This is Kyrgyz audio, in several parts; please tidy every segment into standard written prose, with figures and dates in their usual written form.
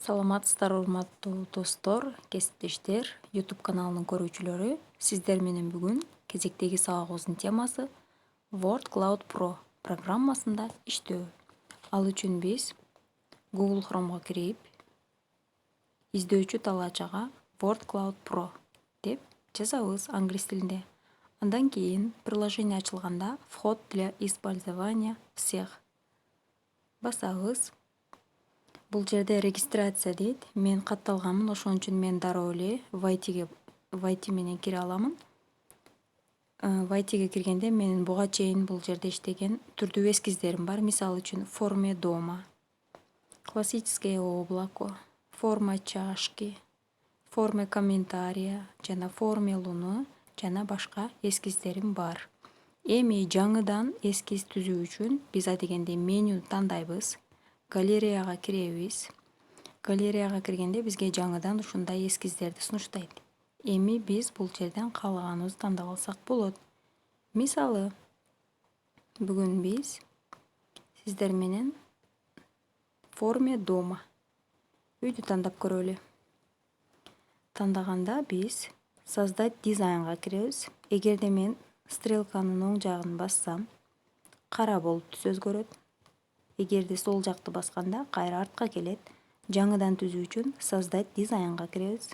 Саламатсыздар, урматтуу достор, кесиптештер, YouTube каналынын көрүүчүлөрү. Сиздер менен бүгүн кезектеги сабагыбыздын темасы Word Cloud Pro программасында иштөө. Ал үчүн биз Google Chrome'го кирип, издөөчү талаачага Word Cloud Pro деп жазабыз англис тилинде. Андан кийин приложение ачылганда вход для использования всех басабыз. Бул жерде регистрация дейт. Мен катталганмын, ошон үчүн мен дароо эле Вайтиге менен кире аламын. Вайтиге киргенде менин буга чейин бул жерде иштеген түрдүү эскиздерим бар. Мисалы үчүн форме дома, классическое облако, форма чашки, форма комментария жана форме луну жана башка эскиздерим бар. Эми жаңыдан эскиз түзүү үчүн биз адегенде меню тандайбыз. Галереяга киребиз. Галереяга киргенде бизге жаңыдан ушундай эскиздерди сунуштайт. Эми биз бул жерден каалаганыбызды тандап алсак болот. Мисалы, бүгүн биз сиздер менен форме дома үйдү тандап көрөлү. Тандаганда биз создать дизайнга киребиз. Эгерде мен стрелканын оң жагын бассам, кара болуп түс өзгөрөт. Эгерде сол жакты басканда кайра артка келет. Жаңыдан түзүү үчүн создать дизайнга киребиз.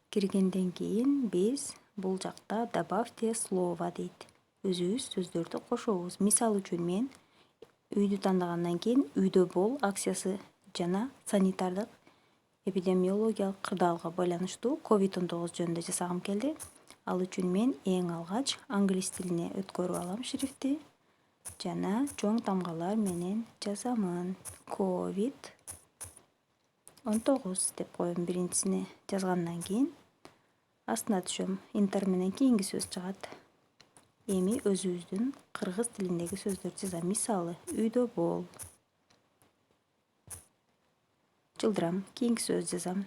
Киргенден кийин биз бул жакта добавьте слово дейт. Өзүбүз сөздөрдү кошобуз. Мисалы үчүн мен үйдү тандагандан кийин үйдө бол акциясы жана санитардык эпидемиологиялык кырдаалга байланыштуу COVID-19 жөнүндө жасагым келди. Ал үчүн мен эң алгач англис тилине өткөрүп алам шрифти жана чоң тамгалар менен жазамын. COVID-19 деп коем биринчисине. Жазгандан кийин астына түшөм. Интер менен кийинки сөз чыгат. Эми өзүбүздүн кыргыз тилиндеги сөздөрдү жазам. Мисалы, үйдө бол. Чылдырам. Кийинки сөз жазам.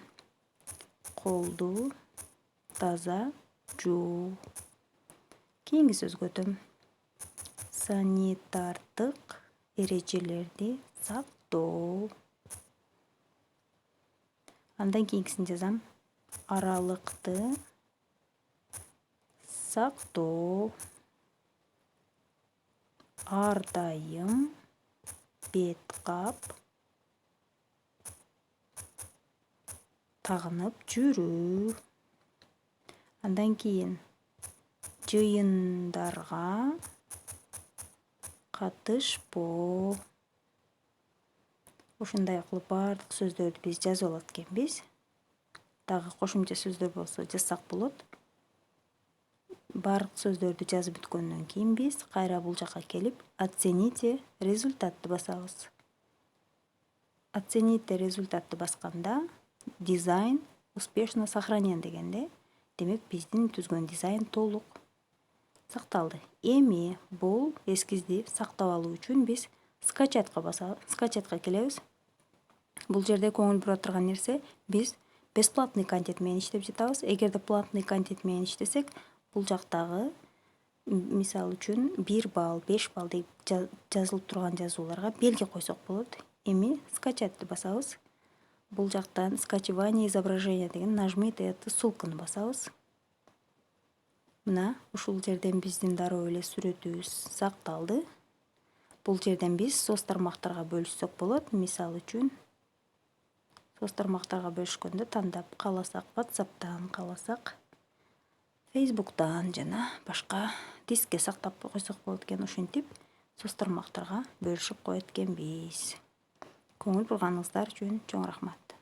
Колду таза жуу. Кийинки сөзгө өтөм. Санитардык эрежелерди сактоо. Андан кийинкисин жазам. Аралыкты сактоо. Ар дайым бет кап тагынып жүрүү. Андан кийин жыйындарга катышпоо. Ушундай кылып баардык сөздөрдү биз жазып алат экенбиз. Дагы кошумча сөздөр болсо жазсак болот. Баардык сөздөрдү жазып бүткөндөн кийин биз кайра бул жакка келип, оцените результатты басабыз. Оцените результатты басканда дизайн успешно сохранен дегенде, демек биздин түзгөн дизайн толук сакталды. Эми бул эскизди сактап алуу үчүн биз скачатка басабыз. Скачатка келебиз. Бул жерде көңүл бура турган нерсе, биз бесплатный контент менен иштеп жатабыз. Эгерде платный контент менен иштесек, бул жактагы мисалы үчүн 1 балл, 5 балл деп жазылып турган жазууларга белги койсок болот. Эми скачатты басабыз. Бул жактан скачивание изображения деген нажмите эту ссылканы басабыз. Мына ушул жерден биздин дароо эле сүрөтүбүз сакталды. Бул жерден биз соц тармактарга бөлүшсөк болот. Мисалы үчүн соц тармактарга бөлүшкөндө тандап кааласак WhatsApp'тан, кааласак Facebook'тан жана башка дискке сактап койсок болот экен. Ушинтип соц тармактарга бөлүшүп коет экенбиз. Көңүл бурганыңыздар үчүн чоң рахмат.